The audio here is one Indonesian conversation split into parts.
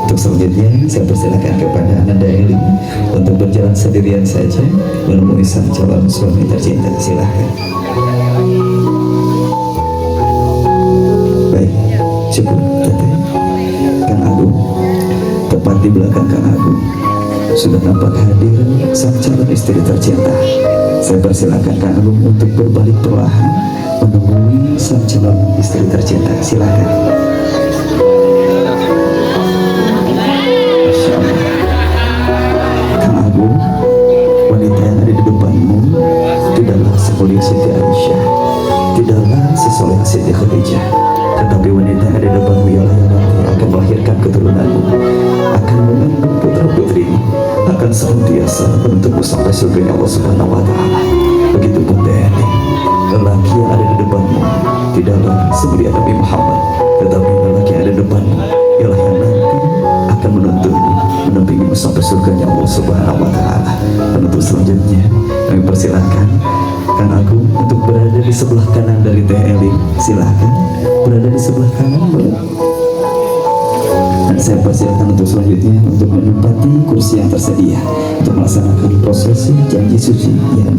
Untuk selanjutnya saya persilakan kepada Ananda Eli untuk berjalan sendirian saja menemui sang calon suami tercinta. Silahkan. Baik, cukup Teteh. Kang Agung, tepat di belakang Kang Agung sudah nampak hadir sang calon istri tercinta. Saya persilakan Kang Agung untuk berbalik perlahan menemui sang calon istri tercinta. Silahkan. Wanita yang ada di depanmu tidaklah semulia Siti Aisyah, tidaklah sesoleh Siti Khadijah, tetapi wanita yang ada di depanmu ialah yang nanti akan melahirkan keturunanmu, akan mengandung putra putrimu, akan senantiasa menuntunmu sampai surga Allah Subhanahu wa Ta'ala. Begitupun Teni, lelaki yang ada di depanmu tidaklah semulia Nabi Muhammad, tetapi lelaki yang ada di depanmu ialah yang nanti akan menuntunmu, mendampingimu sampai surganya Allah Subhanahu wa Ta'ala. Dan untuk selanjutnya kami persilahkan Kang Agung untuk berada di sebelah kanan dari Teh Eli. Silahkan berada di sebelah kanan boleh. Dan saya persilahkan untuk selanjutnya untuk menempati kursi yang tersedia untuk melaksanakan prosesi janji suci yang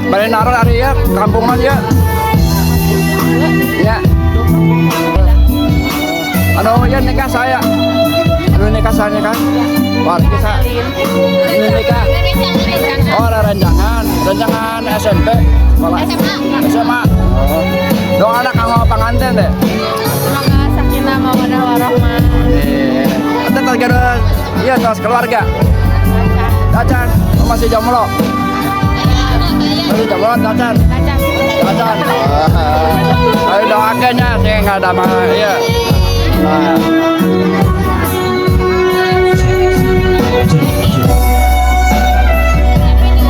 balik naruh hari ya kampungan ya ya ya nikah saya nikah kan warga saya ini nikah ada rencangan SMP sekolah SMA dong anak kamu pengantin deh semoga sakinah mawaddah warahmah nanti tergerak iya terus keluarga Cacan masih jomblo Cacan ayo doakannya saya nggak ada mah iya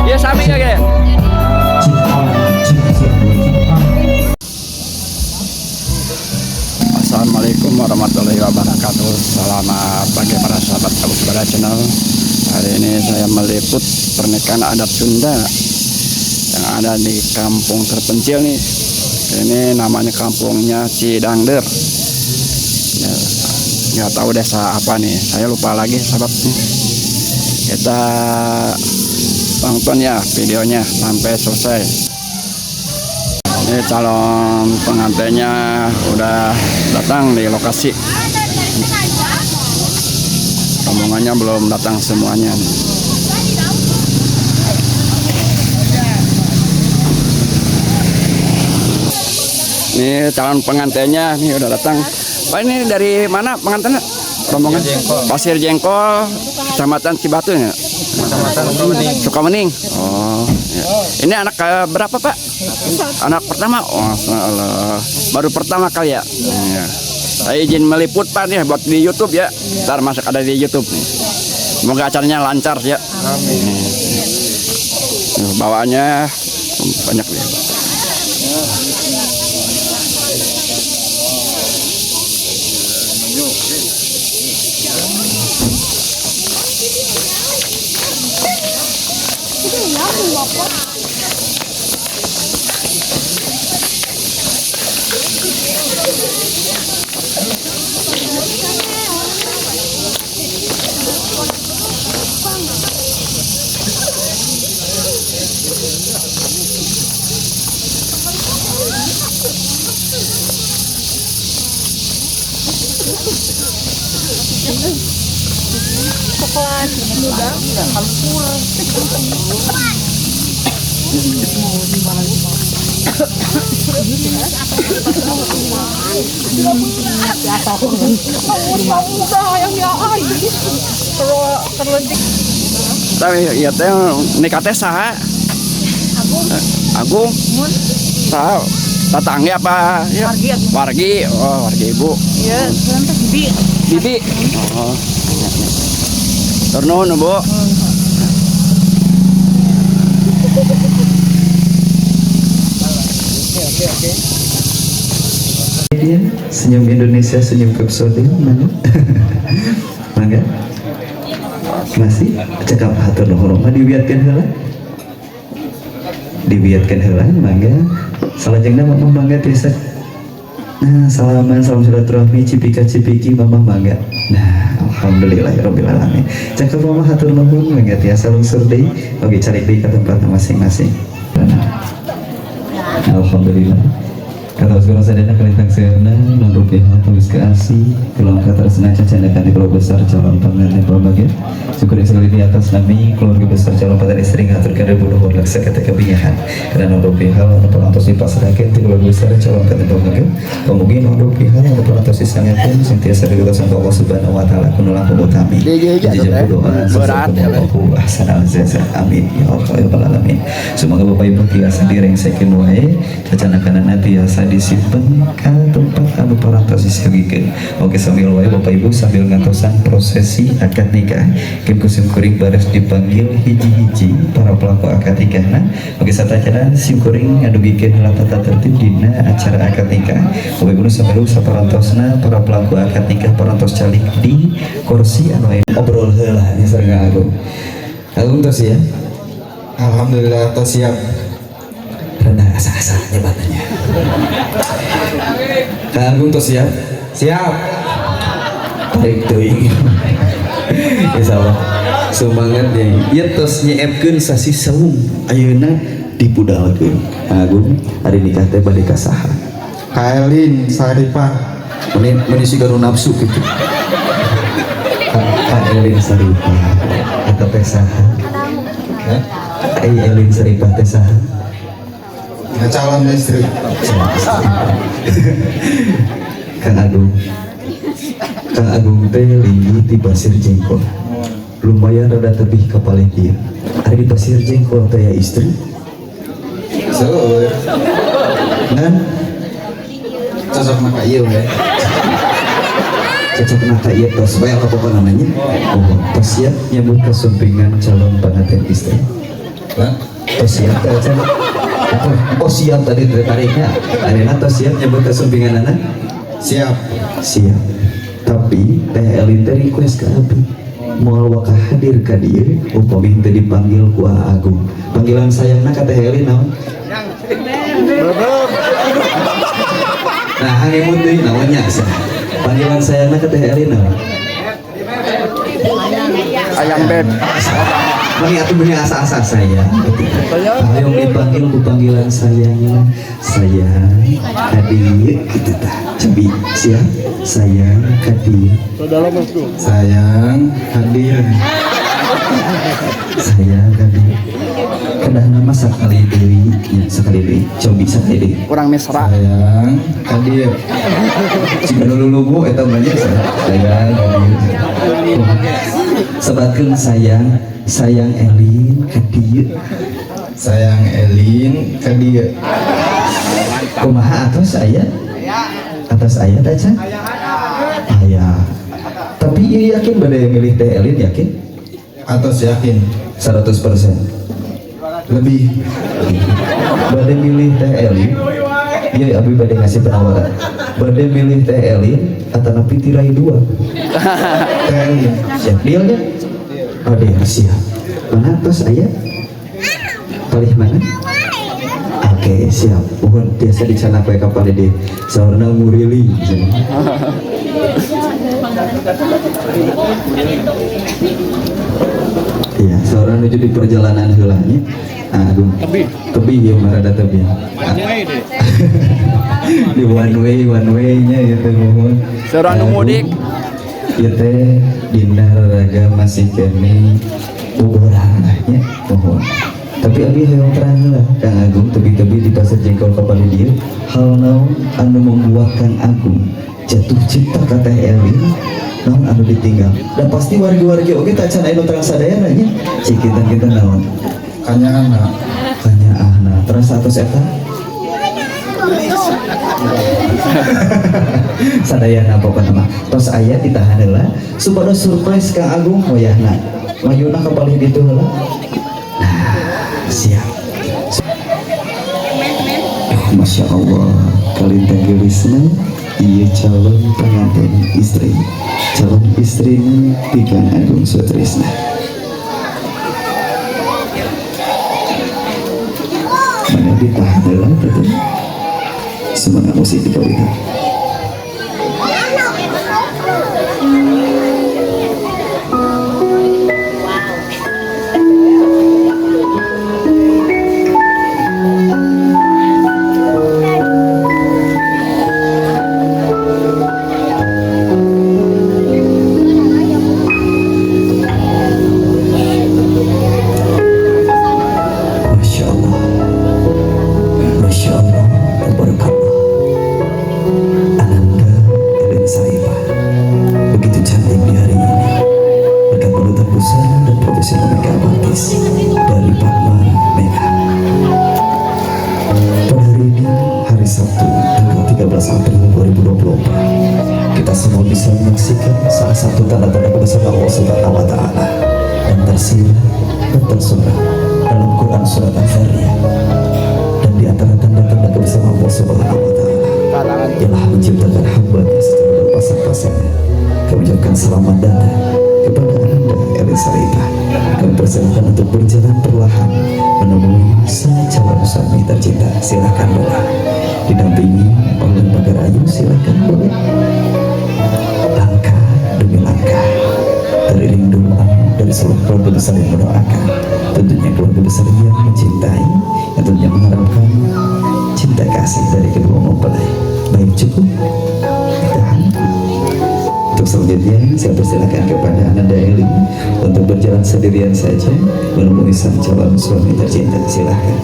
ya sami ya gini. Assalamualaikum warahmatullahi wabarakatuh. Selamat pagi para sahabat Kabusbara Channel. Hari ini saya meliput pernikahan adat Sunda yang ada di kampung terpencil nih. Ini namanya kampungnya Cidangder. Ya, nggak tahu desa apa nih, saya lupa lagi sahabat. Kita tonton ya videonya sampai selesai. Ini calon pengantinnya udah datang di lokasi. Rombongannya belum datang semuanya. Ini calon pengantinnya nih udah datang. Pak ini dari mana pengantinnya? Rombongan Pasir Jengkol, Kecamatan Cibatu ya? Kecamatan Sukamening. Oh, ya. Ini anak berapa Pak? Anak pertama. Oh, Allah. Baru pertama kali ya. Ya. Saya izin meliput Pak nih buat di YouTube ya. Ntar masuk ada di YouTube nih. Semoga acaranya lancar ya. Amin. Bawaannya banyak ya. coklat muda tapi ya teh nikah teh saha? Agung. Saha? Tatangga apa? Ya. Wargi. Oh, wargi ibu. ya bibi Bibi. Oh. Turun Bu. Oke. Senyum Indonesia, senyum Kapsodin, mana? Mangga? Masih? Cekap hatur nuhun, diwiatkeun heula? Diwiatkeun heula, mangga. Salajengna mangga tiasa. Nah, salaman, salam silaturahmi, cipika-cipiki, mama mangga. Nah, alhamdulillahirabbil alamin. Cakep mama hatur nuhun mangga tiasa lungsur deui. Oke, cari deui ka tempatna masing-masing. Alhamdulillah. Kata sekolah sadana kelintang seuna non rupiah tulis ke asi keluar kata sengaja candakan di keluarga besar calon pengantin berbagai syukur sekali di atas nami keluarga besar calon pengantin istri ngaturkan ribu nomor laksa kata kebiyahan karena non rupiah untuk perantos di pasrakan di keluarga besar calon pengantin berbagai kemudian non rupiah untuk perantos di sangatkan sentiasa dikatakan Allah subhanahu wa ta'ala kunulang pemutami dijemput doa sesuatu ahsan al-zazah amin ya Allah ya Rabbal alamin. Semoga Bapak Ibu tiasa direngsekeun wae cacanakanana tiasa disimpan ke tempat anu parantos disagikeun. Oke sambil wae Bapak Ibu sambil ngantosan prosesi akad nikah kim kusim kuring bares dipanggil hiji-hiji para pelaku akad nikahna. Oke satacana sim kuring ngadugikeun heula tata tertib dina acara akad nikah. Bapak Ibu sambil saparantosna para pelaku akad nikah parantos calik di kursi anu aya obrol heula nya sareng Agung. Agung tos ya. Alhamdulillah tos siap. Rendah asa-asa nyebatnya. Kang Agung tos siap? Siap. Tarik teuing. Insyaallah. Semangat deui. Ieu tos nyeepkeun sasi saung. Ayeuna dipudalkeun. Kang Agung hari nikah teh bade ka saha? Kaelin Saripah. Meni siga nu nafsu kitu. Kak Elin Saripah. Eta teh saha? Ya. Elin Saripah teh saha? Calon istri. Kang Agung teh linggi di Pasir Jengkol. Lumayan rada tebih ka Palengkieu. Ari di Pasir Jengkol teh ya istri. Seueur. Ngan Cocok maka ieu we. cocok naka ieu tos bae apa namanya? Oh, tos siap nyambut kasumpingan calon pengantin istri. Lah, Tos siap teh can. Oh siap tadi tariknya. Ayeuna tos siap nyambut kasumpingan anak. siap. Siap. Tapi teh Elin teh request ka abdi moal waka hadir ka dieu upami teu dipanggil ku Agung. Panggilan sayangna ka teh Elin naon? Nah, hangemut deui naon nya asa. Panggilan sayangna ka teh Elin naon? Ayam beb. Mani atuh beuni asa-asa saya. Ayo dipanggil ku panggilan sayangna. Sayang, hadir gitu tah. Cebi, siap? Sayang, hadir. Sayang hadir. Sayang, hadir. Kedah nama sakali deui, ya sakali deui. Cobi sakali deui. Kurang mesra. Sayang hadir. Jika lulubu eta banyak sayang hadir. Sebatkeun sayang Elin hadir. Sayang Elin ka dieu. Kumaha atos aya? Atas aya teh can? Aya. Tapi ieu yakin bade milih teh Elin yakin? Atos yakin 100%. lebih. Bade milih teh Elin. Iya, abi bade ngasih penawaran. Bade milih teh Elin atau napi tirai 2. Teh Elin. Siap deal ya? Ade siap. Mana tos aya? Palih mana? Oke, siap. Mohon biasa dicana pae kapal di saurna ngurili. Iya, seorang menuju di perjalanan heulanya. Agung. Tebih ya marada tebih. Di one way-nya ya teh mohon. Seorang nu mudik. Ieu teh dina raga masih kene boboran nya mohon. Tapi abi hayang terang lah Kang Agung tebi-tebi di Pasir Jengkol kapal dieu hal naon anu membuat Kang Agung jatuh cinta ka teh Elin naon anu ditinggal dan pasti wargi-wargi oge tak can anu terang sadayana nya cik kita naon Kanyana. kanya ahna terus atos eta sadayana pokona mah tos aya ditahan heula supaya surprise Kang Agung hoyahna mayuna ka palih ditu heula. Siap. Masya Allah, kalian tanggilisna iya calon pengantin istri, calon istrinya di Kang Agung Sutrisna. Mana ditahan dalam betul. Semangat musik kita lihat. Musik Megawati dari Padma Mega. Pada hari ini, hari Sabtu, tanggal 13 April 2024, kita semua bisa menyaksikan salah satu tanda-tanda kebesaran Allah Subhanahu wa Ta'ala yang tersirat dan tersurat dalam Quran surat Al-Zariyat. Dan di antara tanda-tanda kebesaran Allah Subhanahu wa Ta'ala ialah menciptakan hamba-Nya secara berpasang-pasangan. Kami ucapkan selamat datang kepada Anda, Elisa Rita. Kami persilakan untuk berjalan perlahan menemui sang calon suami tercinta. Silakan boleh didampingi oleh Pagar Ayu. Silakan boleh langkah demi langkah teriring doa dari seluruh keluarga besar yang mendoakan, tentunya keluarga besar yang mencintai, yang tentunya mengharapkan cinta kasih dari kedua mempelai. Baik, cukup ditahan. Untuk selanjutnya saya persilakan kepada Ananda Eli untuk berjalan sendirian saja menemui sang calon suami tercinta. Silahkan.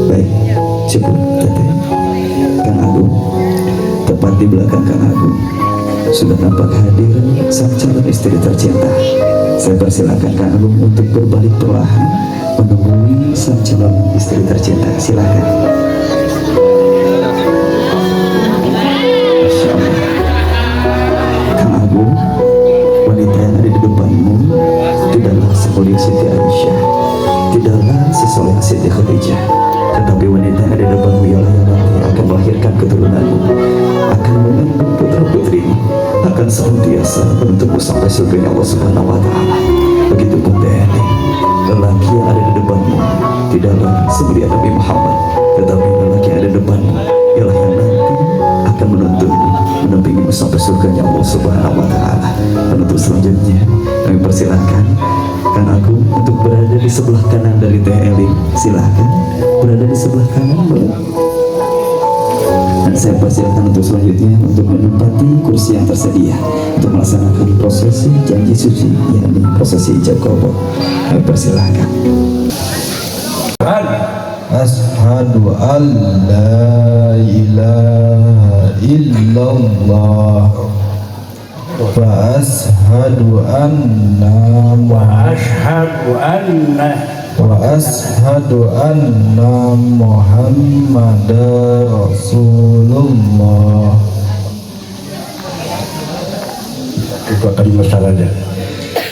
Baik, cukup teteh. Kang Agung, tepat di belakang Kang Agung sudah nampak hadir sang calon istri tercinta. Saya persilakan Kang Agung untuk berbalik perlahan menemui sang calon istri tercinta. Silahkan. Wanita yang ada di depanmu tidaklah semulia Siti Aisyah, tidaklah sesoleh Siti Khadijah, tetapi wanita yang ada di depanmu ialah yang nanti akan melahirkan keturunanmu, akan mengandung putra putrimu, akan senantiasa menuntunmu sampai surga Allah Subhanahu wa Ta'ala. Begitupun TNI, lelaki yang ada di depanmu tidaklah semulia Nabi Muhammad, tetapi lelaki yang ada di depanmu ialah yang nanti akan menuntunmu, mendampingimu sampai surganya Allah Subhanahu wa Ta'ala. Dan untuk selanjutnya kami persilahkan Kang Agung untuk berada di sebelah kanan dari Teh Eli. Silahkan berada di sebelah kanan boleh. Dan saya persilahkan untuk selanjutnya untuk menempati kursi yang tersedia untuk melaksanakan prosesi janji suci, yakni prosesi ijab qabul. Kami persilahkan. Ashhadu an la ilaha illallah wa ashhadu anna Muhammadar Rasulullah. Kita kalimat saja.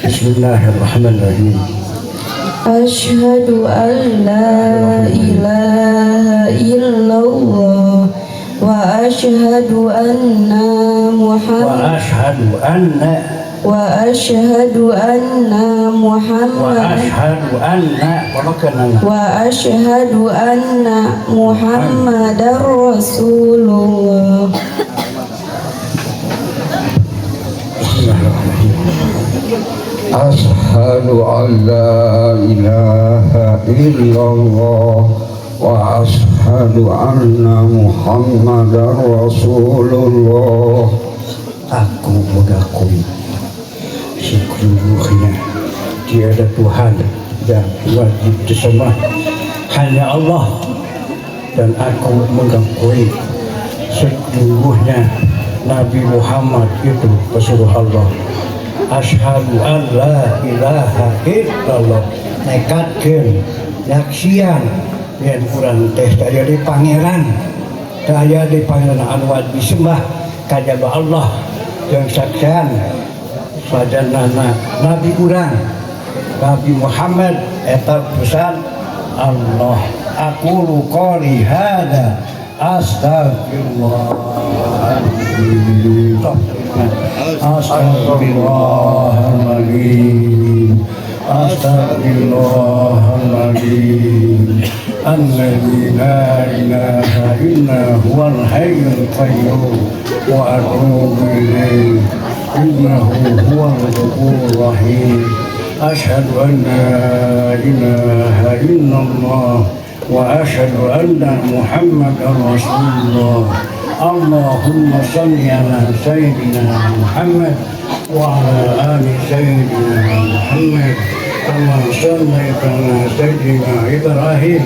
Bismillahirrahmanirrahim. Asyhadu an la ilaha illallah wa asyhadu anna Muhammad wa asyhadu anna Muhammadar Rasulullah. Ashhadu an la ilaha illallah wa ashhadu anna Muhammadar Rasulullah. Aku mengakui sesungguhnya tiada Tuhan yang wajib disembah hanya Allah, dan aku mengakui sesungguhnya Nabi Muhammad itu Rasulullah Allah. Asyhadu an la ilaha illallah, nekatkeun nyaksian yen urang teh daya di pangeran, daya di pangeran anu wajib disembah kajaba Allah jeung saksian sajanana Nabi urang Nabi Muhammad eta pesan Allah. Aku qouli hada Astagfirullahaladzim Astagfirullahaladzim Alladzi la ilaha illa huwal hayyul qayyum wa atubu ilaihi innahu huwal ghafurur rahim. Asyhadu an la ilaha illallah wa asyhadu anna Muhammadar Rasulullah. Allahumma salli ala Sayyidina Muhammad wa ala ali Sayyidina Muhammad kama sallaita ala Sayyidina Ibrahim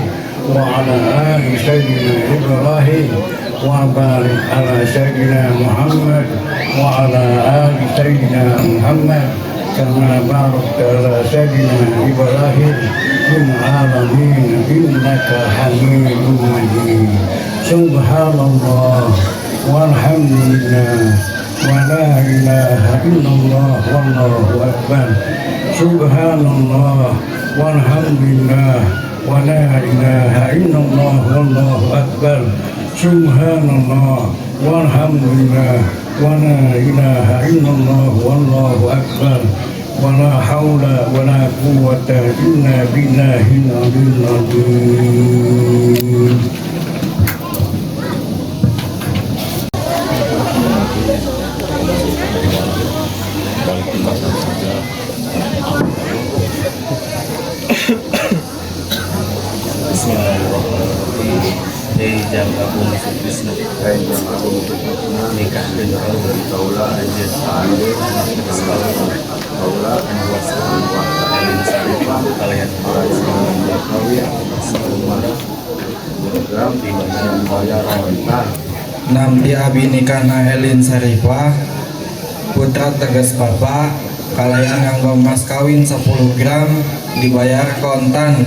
wa ala ali Sayyidina Ibrahim wa barik ala Sayyidina Muhammad وعلى آل سيدنا محمد كما باركت على سيدنا إبراهيم في العالمين إنك حميد مجيد سبحان الله والحمد لله ولا إله إلا الله والله أكبر سبحان الله والحمد لله ولا إله إلا الله والله أكبر سبحان الله والحمد لله ولا إله إلا الله والله أكبر ولا حول ولا قوة إلا بالله العلي العظيم. Jam aku masuk Krishna nikah dengan orang taula aja taula dan saripah kalian program di mana bayar rentan Nampi abi nikahna Elin Sarifah putra tegas bapak kalayan nganggo mas kawin 10 gram dibayar kontan.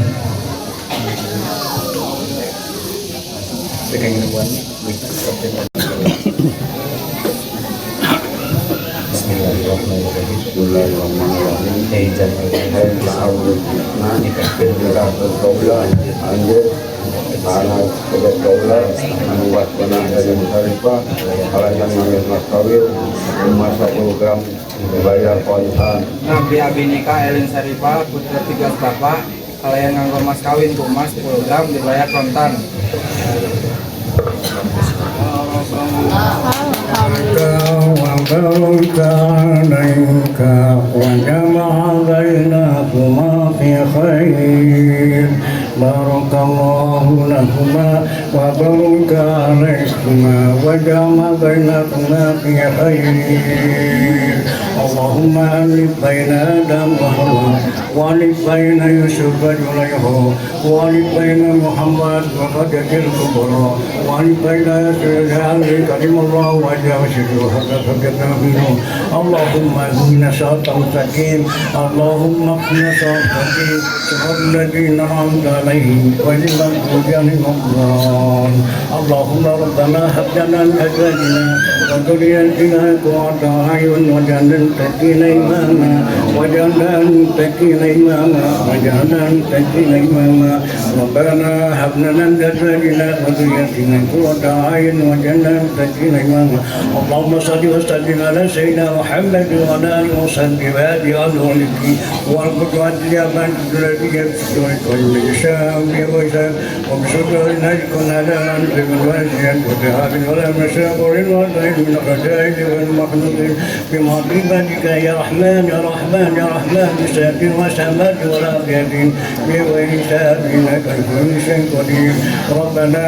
Nabi abi nikah Elin Sarifah putra 13 bapak kalayan nganggo mas kawin kumas 10 gram dibayar kontan. وبارك عليك وجمع بينكما في خير بارك الله لكما وبارك عليكما وجمع بينكما في خير اللهم ألف بين آدم وحواء وألف بين يوسف وزليخا وألف بين محمد وخديجة الكبرى وألف بين ياسر علي كريم الله وجهه وشكره حتى فكتنا منه اللهم اهدنا صراطا مستقيم اللهم اقنا صراطا مستقيم صراط الذين أنعمت عليهم غير المغضوب عليهم ولا اللهم ربنا هب لنا من أزواجنا وذرياتنا قرة أعين واجعلنا للمتقين إماما واجعلنا للمتقين إماما واجعلنا للمتقين إماما ربنا هب لنا من أزواجنا وذرياتنا قرة أعين واجعلنا للمتقين إماما اللهم صل وسلم على سيدنا محمد وعلى آله وصحبه وآله وأهله والقدوة اليمن الذي يبشر كل شام بوجهه وبشكر نجكم على أنت من وجهك وذهاب ولا مشاقر والغير من الرجائل والمخلوقين بمطيبتك يا رحمن يا رحمن يا رحمن بساتر وسمات والعافية بغير سابينك كل شيء قدير ربنا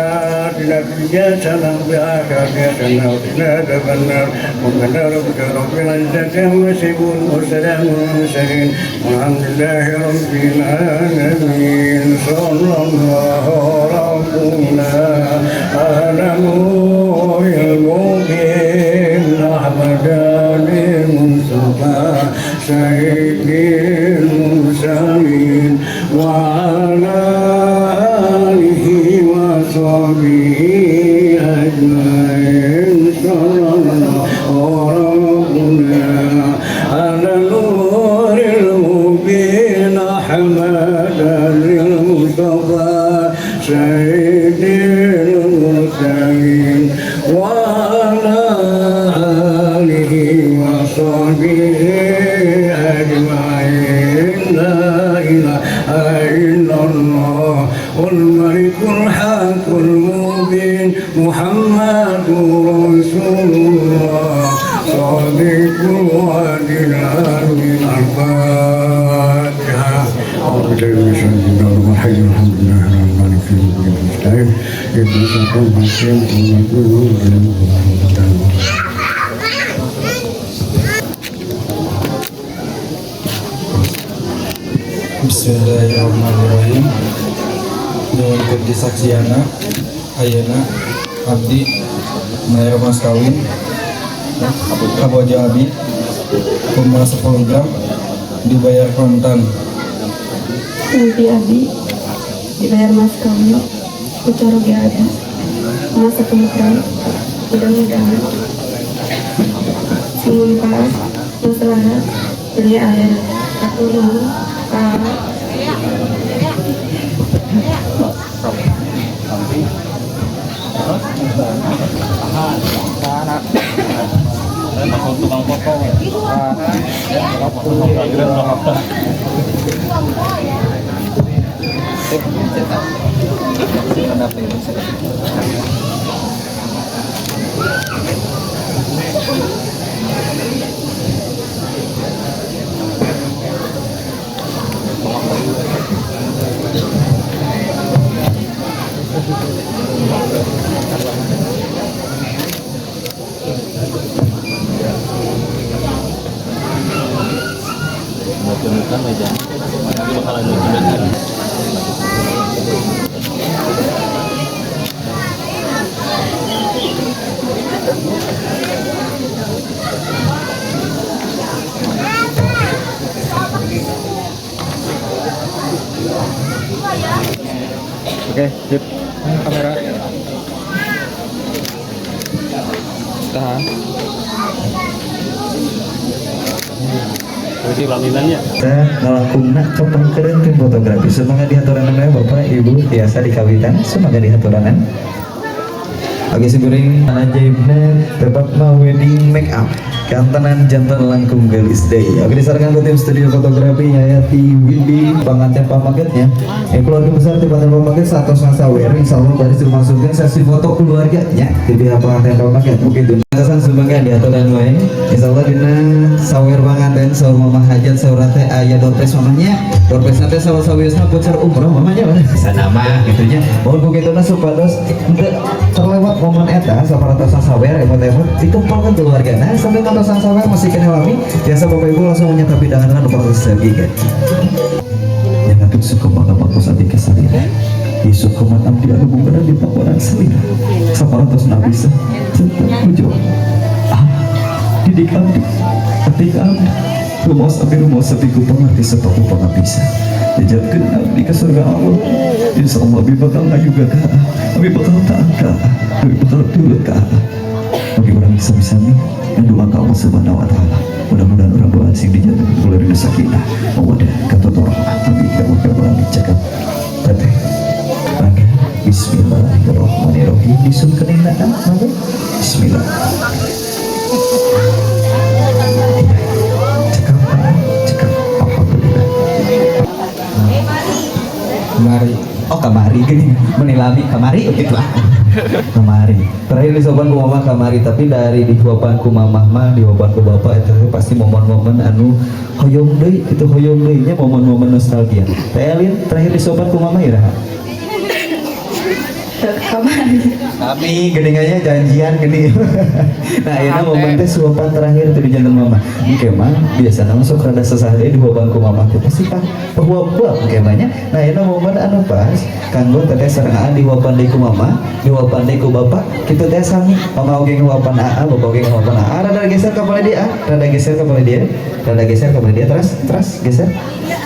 آتنا في الدنيا حسنة وفي الآخرة حسنة وقنا عذاب النار ربنا ربك رب العزة عما يصفون وسلام على المرسلين والحمد لله رب العالمين صلى الله ربنا على نور المبين أحمد المصطفى سيد المرسلين وعلى آله وصحبه أجمعين صلى الله ربنا على نور المبين أحمد المصطفى سيد المرسلين وعلى آله وصحبه أجمعين لا إله إلا الله والملك الحق المبين محمد رسول الله صادق الوعد الأمين الفاتحة أعوذ بالله من الشيطان الرجيم الحمد لله رب العالمين المستعين يدرس كل شيء Bismillahirrahmanirrahim. Dengan disaksiana ayeuna abdi mayar mas kawin Kabojo Abi Kuma 10 gram dibayar kontan. Nanti Abi dibayar mas kawin kucoro ge ada mas 10 gram mudah-mudahan sumumpas masalah beli air aku nuhun Oke, sip. Kamera. Tahan. Berarti laminannya. Kita ngalakungna kepengkeun tim fotografi. Semoga dihaturanan we Bapak Ibu biasa dikawitan. Semoga dihaturanan. Oke segering ajaibna tebak mah wedding make up kantanan jantan langkung gelis day. Oke disarankan ke tim studio fotografi Hayati Windy pengantin pamagetnya. Keluarga besar tim pengantin pamaget satu sawer insyaallah baris dimaksudkan sesi foto keluarganya di pihak pengantin pamaget begitu. Atasan sumbangan diaturan wae insyaallah dina sawer pengantin saur mamah hajat saur teh aya dorpes mamahnya. Dorpes teh sawa-sawiosna voucher umroh mamanya sana mah gitunya. Mohon begituna supados henteu terlewat momen eta saparatosan sawer emot-emot ditumpalkan keluargana sampai kantosan sawer masih kena lami biasa Bapak Ibu langsung menyatapi dengan proses lagi kan yang atur suku bangga bagus abdi kesalira Yesus kumat abdi anu bungkana di pakoran selira saparatos nabisa cinta ujo didik abdi ketika abdi rumus abdi ku pengerti sepaku pengabisa dijadikan abdi ke surga Allah insya Allah abdi bakal ngajuga ka abdi bakal taat ka abdi bakal turut ka bagi orang bisa nih dan doa ke Allah Subhanahu wa taala. Mudah-mudahan orang doa sing dijatuh keluarga sakinah mawaddah katotorah amin ya rabbal alamin cakap teteh bangga bismillahirrahmanirrahim disun kenina mangga bismillah cakap alhamdulillah Mari kamari gini menilami kamari gitu lah kamari terakhir disopan ku mama kamari tapi dari dijuapan ku mamah mah dijuapan ku bapak itu pasti momen-momen anu hoyong deui itu hoyong deui nya momen-momen nostalgia Elin terakhir disopan ku mama iraha kami geningannya janjian gini nah ini momen teh suapan terakhir itu di jantan mama ini mah biasanya masuk rada sesahnya di bangku mama itu pasti kan huap-huap kemanya nah ini momen anu pas kanggo teteh serangan di huapan deku mama di huapan deku bapak kita teh sami mama oge huapan AA bapak oge huapan AA rada geser kepala dia rada geser kepala dia rada geser kepala dia terus geser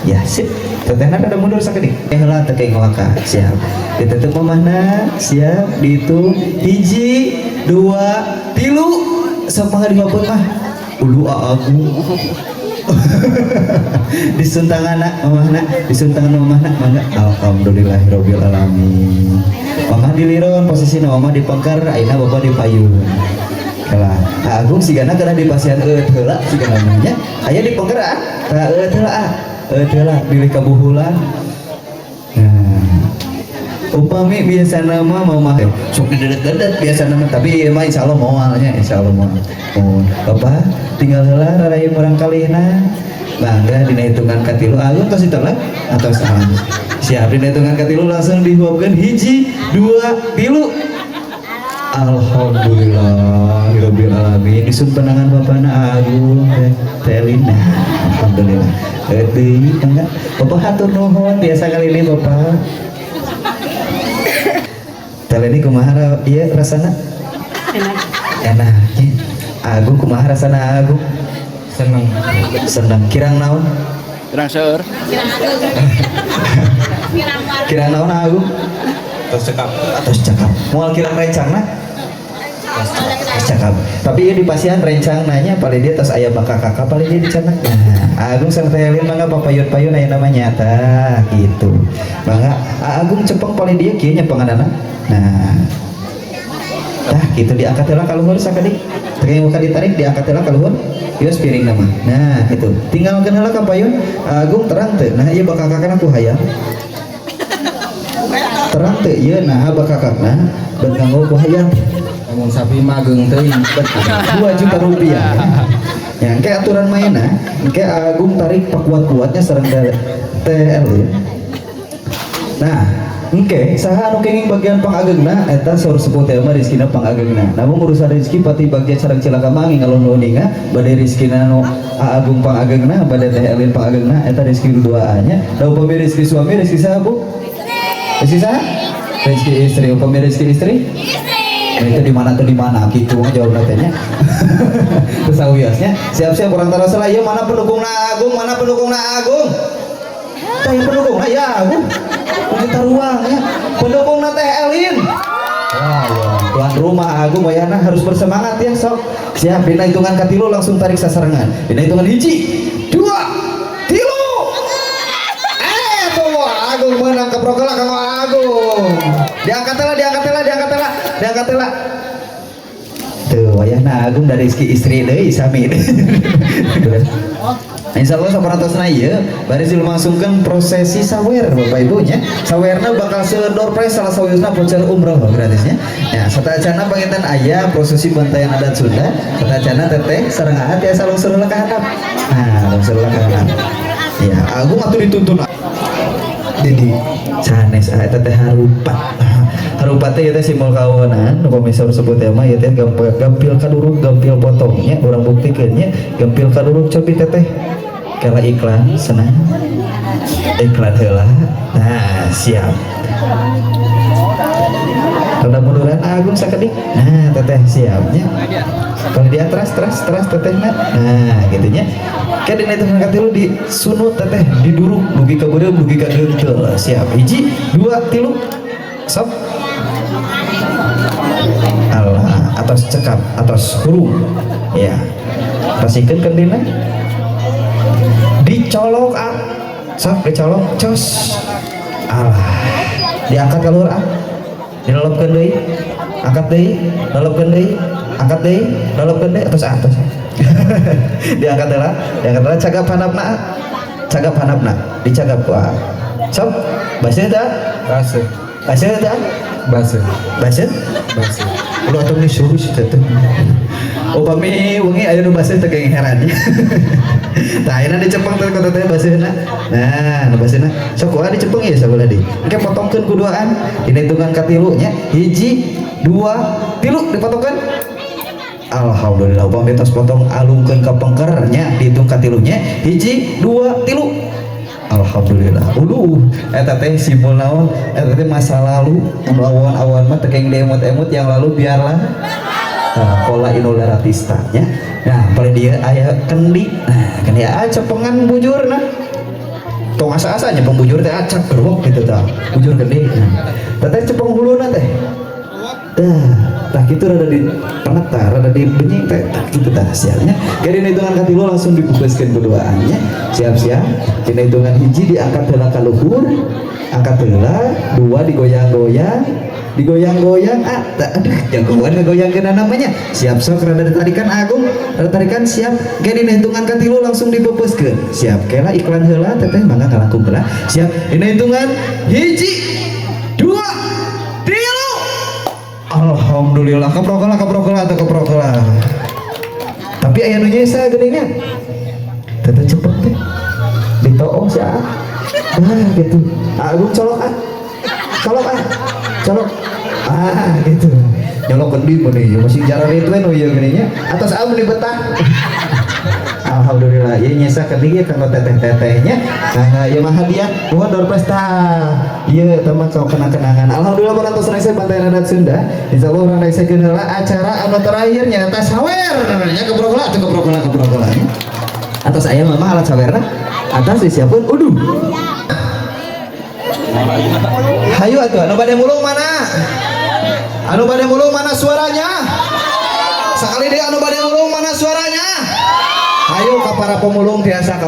ya sip tetehna ada mundur sakedik heula teh kayak ngelaka siap kita teh mamahna siap dihitung 1 2 3 sampah di bapun mah ulu aagu disuntangan anak mamahna disuntangan mamahna mangga alhamdulillahirabbil alamin mamah diliron posisina mamah di pangkar ayeuna bapak di payun kalah agung sigana kana di pasien heula sigana nya aya di pangkar heula pilih kabuhulan upami biasa nama mau mah sok dedet biasa nama tapi mah insyaallah moalnya insyaallah moal bapak tinggal heula rarayu urang kalihna bangga dina hitungan katilu alun tos ditolak atau salah siap dina hitungan katilu langsung dihuapkeun 1 2 3 alhamdulillah rabbil alamin disun penangan bapana agung telina alhamdulillah deui enggak bapak hatur nuhun biasa kali ini bapak tele ini kumaha ieu rasana enak ya Agung kumaha rasana Agung? Seneng. Senang kirang naon? Kurang seur. Kirang naon Agung? Tercekap. Atos cakap. Moal kirang rencangna? Cakap. Tapi ieu di pasian rencang nanya paling dia tos aya bakal kakak paling dia dicanak. Nah, Agung sareng Teh Elin mangga papayun-payun aya namanya tah gitu. Mangga Agung cepeng paling dia kieu nyepenganana. Nah. Tah gitu diangkat heula ka luhur sakeudik. Teu muka ditarik diangkat heula ka luhur. Ieu piring nama. Nah, itu. Tinggalkeun heula ka payun. Agung terang teu. Nah, ieu bakal kakakna ku hayang. Terang teu ieu nah bakal kakakna beut nganggo ku hayang. Namun sapi mageng teuing. 2 juta rupiah ya kayak aturan mainnya kayak Agung tarik pakuat-kuatnya serang TL. Nah oke, saha anu kenging bagian pangagengna eta saur sepuh teh mah rezekina pangagengna. Namun urusan rezeki pati bagian sareng cilaka mangi ngalon-loninga bade rezekina anu Agung pangagengna bade Teh Elin pangagengna eta rezeki duaannya. Da upami rezeki suami rezeki saha Bu? Rezeki saha? Rezeki istri. Upami rezeki istri? Itu di mana gitu jawab katanya. Terus awiasnya siap-siap orang tarasela ieu mana pendukungna Agung, mana pendukungna Agung? Teh pendukungna ya Agung. Kita ruangnya pendukungna Teh Elin. Wah, tuan rumah Agung wayana harus bersemangat ya sok. Siap dina hitungan katilu langsung tarik sasarangan. Dina hitungan 1 2 3. Tuh Agung menang keprokela kanggo Agung. Diangkat lah. Tuh wayahna Agung dari istri deui sami. Insyaallah saparantos na ieu bari dilumangsungkeun prosesi sawer Bapak Ibunya. Sawerna bakal door prize salah sawisna voucher umroh gratisnya. Ya, satacana panginten aya prosesi bantayan adat Sunda, satacana teteh sareng aat ya salungsur ka handap. Nah, lungsur ka handap. Ya, Agung atuh dituntun jadi sanes eta teh harupat. Harupat teh eta simbol kawonan nu pamisah sebut teh mah ieu teh gampil kaduruk gampil potongnya urang buktikeun nya gampil kaduruk cobi teteh kala iklan senang iklan heula. Nah siap mudah-mudahan Agung sakedik. Nah teteh siapnya kalau dia teras tetehna. Nah gitunya kan dina itu katilu di sunut teteh diduruk dugi ka beureum dugi ka geunteul. Siap 1 2 3 sok Allah atas cekap atas huruf ya pasikeun ke dina dicolok sok dicolok cos Allah diangkat ka luhur dilolopkeun deui angkat deui lolopkeun deui angkat deui lolopkeun deui atas diangkat heula cagap handapna dicagap ku sok basa teh basa ulah atuh disuruh si teteh upami wengi aya nu basa teh kenging herannya. Tah ayeuna dicepeng teh kota teh basana. Nah, nu basana sok kumaha dicepeng ya sabelah deui. Engke potongkeun kuduaan dina hitungan katilu nya 1 2 3 dipotongkeun. Alhamdulillah upami tos potong alungkeun ka pengkernya dihitung katilunya 1 2 3. Alhamdulillah. Eta teh simbol naon? Eta teh masa lalu anu awan-awan mah teu kenging diemut-emut yang lalu biarlah. Pola inudaratista nya. Nah, paling dia aya kendi. Nah, kan ya cepengan bujurna. Tong asa-asanya pembujur teh acak gerwok gitu tah. Bujur kendi. Nah, teteh cepeng huluna teh. Tah kitu rada di peneta, rada di benying teh tah kitu tah sialnya. Kali hitungan katilu langsung dibubaskeun berdoanya. Siap-siap. Dina hitungan 1 diangkat heula ka luhur, angkat heula, 2 digoyang-goyang, aduh jagoan ngegoyangkeun namanya. Siap sok rada ditarikan Agung, rada tarikan siap. Kali dina hitungan katilu langsung dibubaskeun. Siap kela iklan heula teteh mangga ngalangkung heula. Siap. Dina hitungan 1 2 3. Alhamdulillah keprokela. Tapi aya nu nyesa geuningan. Teteh cepet teh. Ditoo sia. Gitu. Agung colok. Gitu. Nyolok kendi meuni masih jaran itu nu ieu geuninnya. Atas amun dibetah. alhamdulillah ya nyesa kedigi kanggo teteh-tetehnya kanggo ya mah hadiah mohon door prize tah ieu teman kau kenang-kenangan alhamdulillah parantos rese Bantayan Adat Sunda insyaallah urang resekeun heula acara anu terakhir nyaeta sawer nya keprogola teu keprogola atas aya mama alat sawerna atas disiapkeun uduh hayu atuh anu bade mulung mana suaranya sekali deh anu bade mulung mana suaranya ayo ka para pemulung biasa ka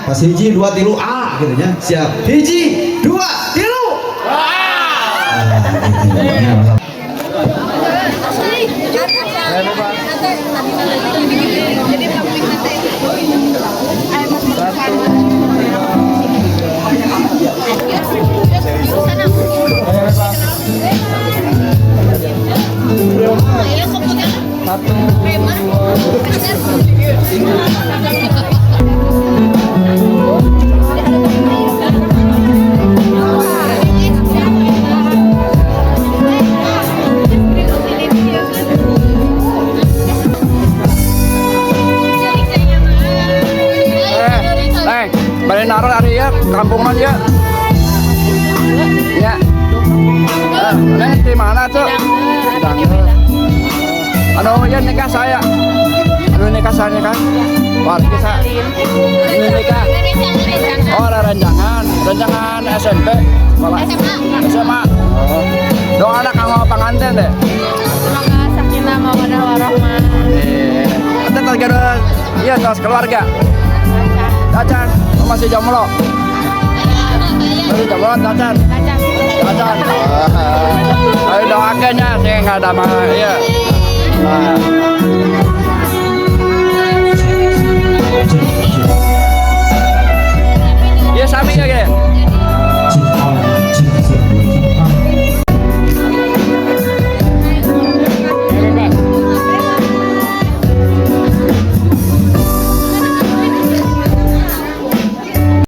pas hiji 2 3 gitu nya siap hiji 2 3 Balik naruh hari ya, kampungan ya. Ya. Neng di mana tuh? Anu ya nikah saya. Anu nikah saya kan? Warga saya. Ini nikah. Oh ada rencangan SMP. Sekolah. SMA. Oh. Dong anak kanggo panganten deh. Semoga sakinah mawaddah warahmah. Kita tergerak. Iya terus keluarga. Cacan, masih jomblo. Masih jomblo, Cacan. Cacan. Ayo doakannya sih nggak ada mah, ya.